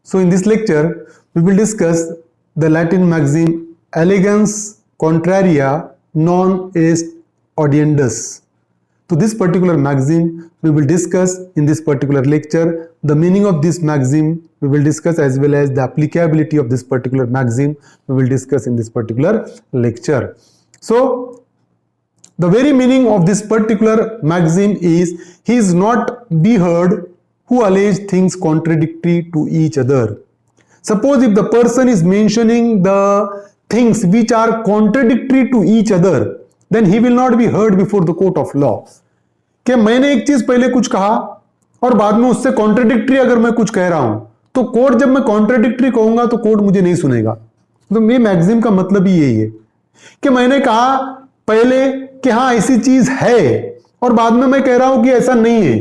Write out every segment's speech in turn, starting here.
So in this lecture, we will discuss the Latin maxim elegans contraria non est audiendus. So this particular maxim we will discuss in this particular lecture. The meaning of this maxim we will discuss, as well as the applicability of this particular maxim we will discuss in this particular lecture. So the very meaning of this particular maxim is, he is not be heard who allege things contradictory to each other. Suppose if the person is mentioning the things which are contradictory to each other, then he will not be heard before the court of law. कि मैंने एक चीज पहले कुछ कहा और बाद में उससे कॉन्ट्रडिक्टरी अगर मैं कुछ कह रहा हूं, तो कोर्ट जब मैं कॉन्ट्रडिक्टरी कहूंगा तो कोर्ट मुझे नहीं सुनेगा. तो ये मैक्सिम का मतलब ही यही है कि मैंने कहा पहले कि हाँ ऐसी चीज है और बाद में मैं कह रहा हूं कि ऐसा नहीं है,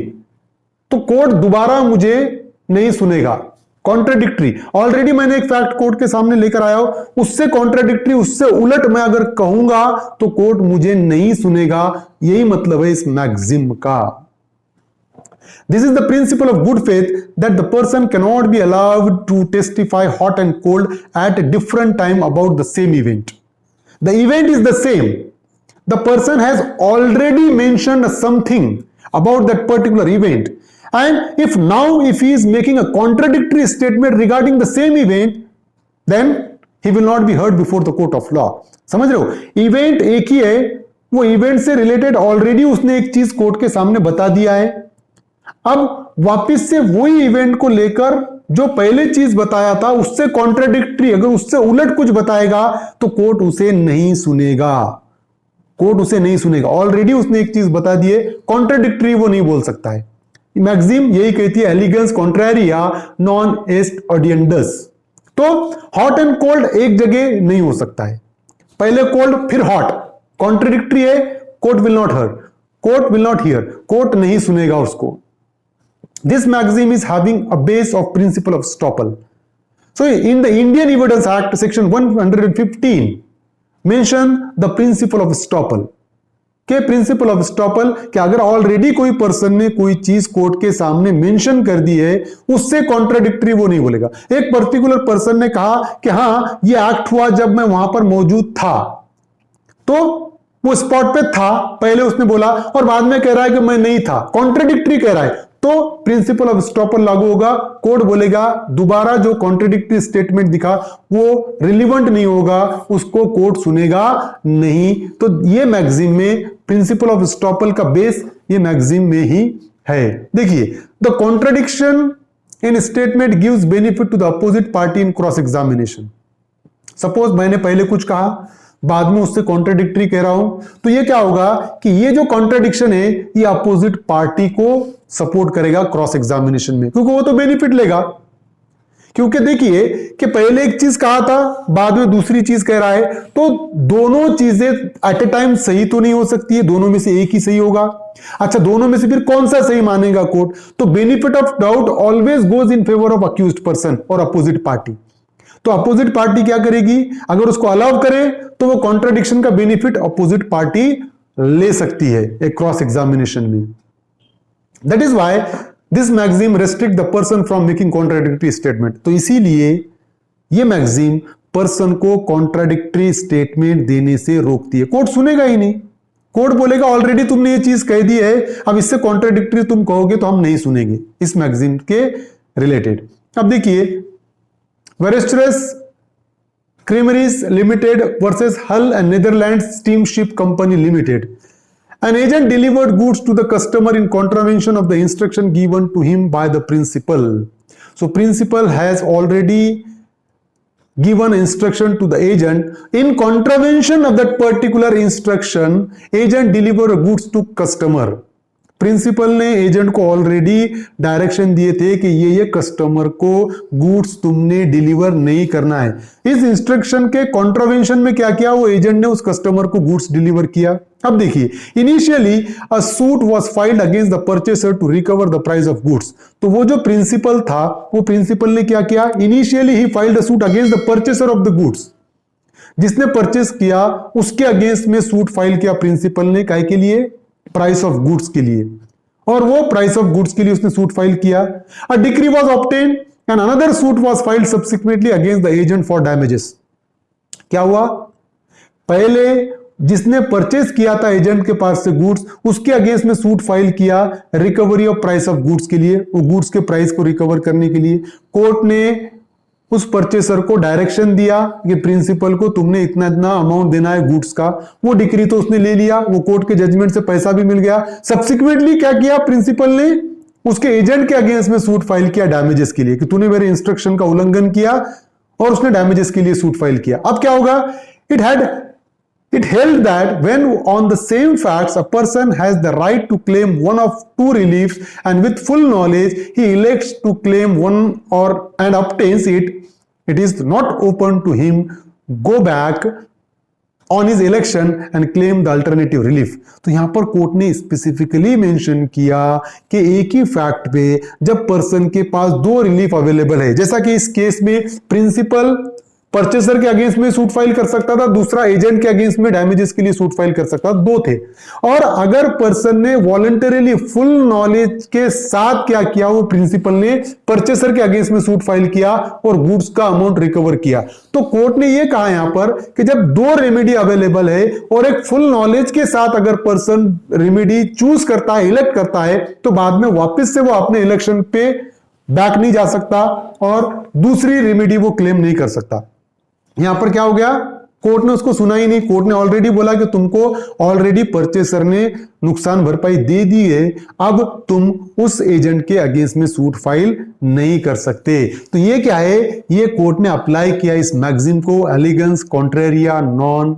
तो कोर्ट दोबारा मुझे नहीं सुनेगा. कॉन्ट्रडिक्टरी ऑलरेडी मैंने एक फैक्ट कोर्ट के सामने लेकर आया हूं, उससे कॉन्ट्रडिक्टरी, उससे उलट मैं अगर कहूंगा तो कोर्ट मुझे नहीं सुनेगा. यही मतलब है इस मैक्सिम का. This is the principle of good faith, that the person cannot be allowed to testify hot and cold at a different time about the same event. The event is the same. The person has already mentioned something about that particular event, and if he is making a contradictory statement regarding the same event, then he will not be heard before the court of law. समझ रहे हो? Event एक ही है, वो event से related already उसने एक चीज कोर्ट के सामने बता दिया है. अब वापस से वही इवेंट को लेकर जो पहले चीज बताया था उससे कॉन्ट्रडिक्टरी, अगर उससे उलट कुछ बताएगा तो कोर्ट उसे नहीं सुनेगा. कोर्ट उसे नहीं सुनेगा. ऑलरेडी उसने एक चीज बता दी है, कॉन्ट्रडिक्टरी वो नहीं बोल सकता है. मैक्सिम यही कहती है, एलिगेंस कॉन्ट्रैरिया नॉन एस्ट ऑडियंडस. तो हॉट एंड कोल्ड एक जगह नहीं हो सकता है. पहले कोल्ड फिर हॉट, कॉन्ट्रडिक्टरी है, court will not here, court will not here, court नहीं सुनेगा उसको. This maxim is having a base of principle of estoppel. So in the Indian Evidence Act section 115 mention the principle of estoppel. के principal of estoppel कि अगर already कोई person ने कोई चीज कोर्ट के सामने मेंशन कर दी है, उससे कॉन्ट्रडिक्टरी वो नहीं बोलेगा. एक पर्टिकुलर पर्सन ने कहा कि हाँ ये एक्ट हुआ जब मैं वहां पर मौजूद था, तो वो स्पॉट पे था पहले उसने बोला और बाद में कह रहा है कि मैं नहीं था, कॉन्ट्रडिक्टरी कह रहा है, तो प्रिंसिपल ऑफ estoppel लागू होगा. कोर्ट बोलेगा दोबारा जो कॉन्ट्रडिक्टरी स्टेटमेंट दिखा वो रिलीवेंट नहीं होगा, उसको कोर्ट सुनेगा नहीं. तो ये मैक्सिम में प्रिंसिपल ऑफ estoppel का बेस ये मैक्सिम में ही है. देखिए, the contradiction in statement gives benefit to the opposite party in cross examination. Suppose मैंने पहले कुछ कहा, बाद में उससे कॉन्ट्रडिक्टरी कह रहा हूं, तो ये क्या होगा कि ये जो कॉन्ट्रडिक्शन है ये अपोजिट पार्टी को सपोर्ट करेगा क्रॉस एग्जामिनेशन में, क्योंकि वो तो बेनिफिट लेगा. क्योंकि देखिए कि पहले एक चीज कहा था, बाद में दूसरी चीज कह रहा है, तो दोनों चीजें एट ए टाइम सही तो नहीं हो सकती है, दोनों में से एक ही सही होगा. अच्छा, दोनों में से फिर कौन सा सही मानेगा कोर्ट? तो benefit of doubt always goes in favour of accused person और अपोजिट पार्टी. तो अपोजिट पार्टी क्या करेगी? अगर उसको अलाउ करे तो वो कॉन्ट्रडिक्शन का बेनिफिट अपोजिट पार्टी ले सकती है एक क्रॉस एग्जामिनेशन में. That is why this maxim restrict the person from making contradictory statement. तो इसीलिए ये मैक्सिम पर्सन को कॉन्ट्राडिक्टरी स्टेटमेंट देने से रोकती है. कोर्ट सुनेगा ही नहीं. कोर्ट बोलेगा ऑलरेडी तुमने ये चीज कह दी है, अब इससे कॉन्ट्राडिक्टरी तुम कहोगे तो हम नहीं सुनेंगे. इस मैक्सिम के रिलेटेड अब देखिए, Verestres Creameries Limited versus Hull and Netherlands Steamship Company Limited. An agent delivered goods to the customer in contravention of the instruction given to him by the principal. So principal has already given instruction to the agent. In contravention of that particular instruction, agent delivered goods to customer. Principal ने agent को already direction दिए थे कि ये customer को goods तुमने deliver नहीं करना है. इस इंस्ट्रक्शन के कॉन्ट्रावेंशन में क्या किया? वो एजेंट ने उस कस्टमर को गुड्स डिलीवर किया. अब देखिए, initially a suit was filed against the purchaser to recover the price of goods. तो वो जो प्रिंसिपल था, वो प्रिंसिपल ने क्या किया? Initially he filed a suit against the purchaser of the goods. जिसने परचेस किया उसके अगेंस्ट में सूट फाइल किया प्रिंसिपल ने, काहे के लिए? प्राइस ऑफ गुड्स के लिए. और वो प्राइस ऑफ गुड्स के लिए उसने सूट फाइल किया. अ decree was obtain and another suit was filed subsequently against the agent for damages. क्या हुआ, पहले जिसने परचेज किया था एजेंट के पास से गुड्स, उसके अगेंस्ट में सूट फाइल किया recovery of price of goods के लिए, वो गुड्स के प्राइस को रिकवर करने के लिए। कोर्ट ने उस परचेसर को डायरेक्शन दिया कि प्रिंसिपल को तुमने इतना इतना अमाउंट देना है गुड्स का, वो डिक्री तो उसने ले लिया, वो कोर्ट के जजमेंट से पैसा भी मिल गया। सब्सिक्वेंटली क्या किया प्रिंसिपल ने, उसके एजेंट के अगेंस्ट में सूट फाइल किया डैमेजेस के लिए कि तूने मेरे इंस्ट्रक्शन का उल्लंघन किया, और उसने डैमेजेस के लिए सूट फाइल किया। अब क्या होगा, It held that when on the same facts a person has the right to claim one of two reliefs and with full knowledge he elects to claim one and obtains it, it is not open to him go back on his election and claim the alternative relief। तो यहां पर court ने specifically mention किया कि एक ही fact पे जब person के पास दो रिलीफ अवेलेबल है, जैसा कि इस केस में प्रिंसिपल परचेसर के अगेंस्ट में सूट फाइल कर सकता था, दूसरा एजेंट के अगेंस्ट में डैमेजेस के लिए सूट फाइल कर सकता था, दो थे। और अगर पर्सन ने वॉलंटरीली फुल नॉलेज के साथ क्या किया, वो प्रिंसिपल ने परचेसर के अगेंस्ट में सूट फाइल किया और गुड्स का अमाउंट रिकवर किया। तो कोर्ट ने यह कहा यहां पर कि जब दो रेमेडी अवेलेबल है और एक फुल नॉलेज के साथ अगर पर्सन रेमेडी चूज करता है, इलेक्ट करता है, तो बाद में वापस से वो अपने इलेक्शन पे बैक नहीं जा सकता और दूसरी रेमेडी वो क्लेम नहीं कर सकता। यहां पर क्या हो गया, कोर्ट ने उसको सुना ही नहीं। कोर्ट ने ऑलरेडी बोला कि तुमको ऑलरेडी परचेसर ने नुकसान भरपाई दे दी है, अब तुम उस एजेंट के अगेंस्ट में सूट फाइल नहीं कर सकते। तो ये क्या है, ये कोर्ट ने अप्लाई किया इस मैक्सिम को, allegans contraria non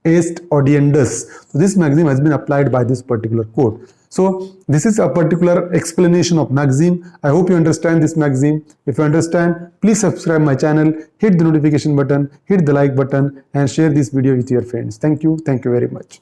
est audiendus। So this maxim has been applied by this particular court. So this is a particular explanation of maxim. I hope you understand this maxim. If you understand, please subscribe my channel, hit the notification button, hit the like button, and share this video with your friends. Thank you very much.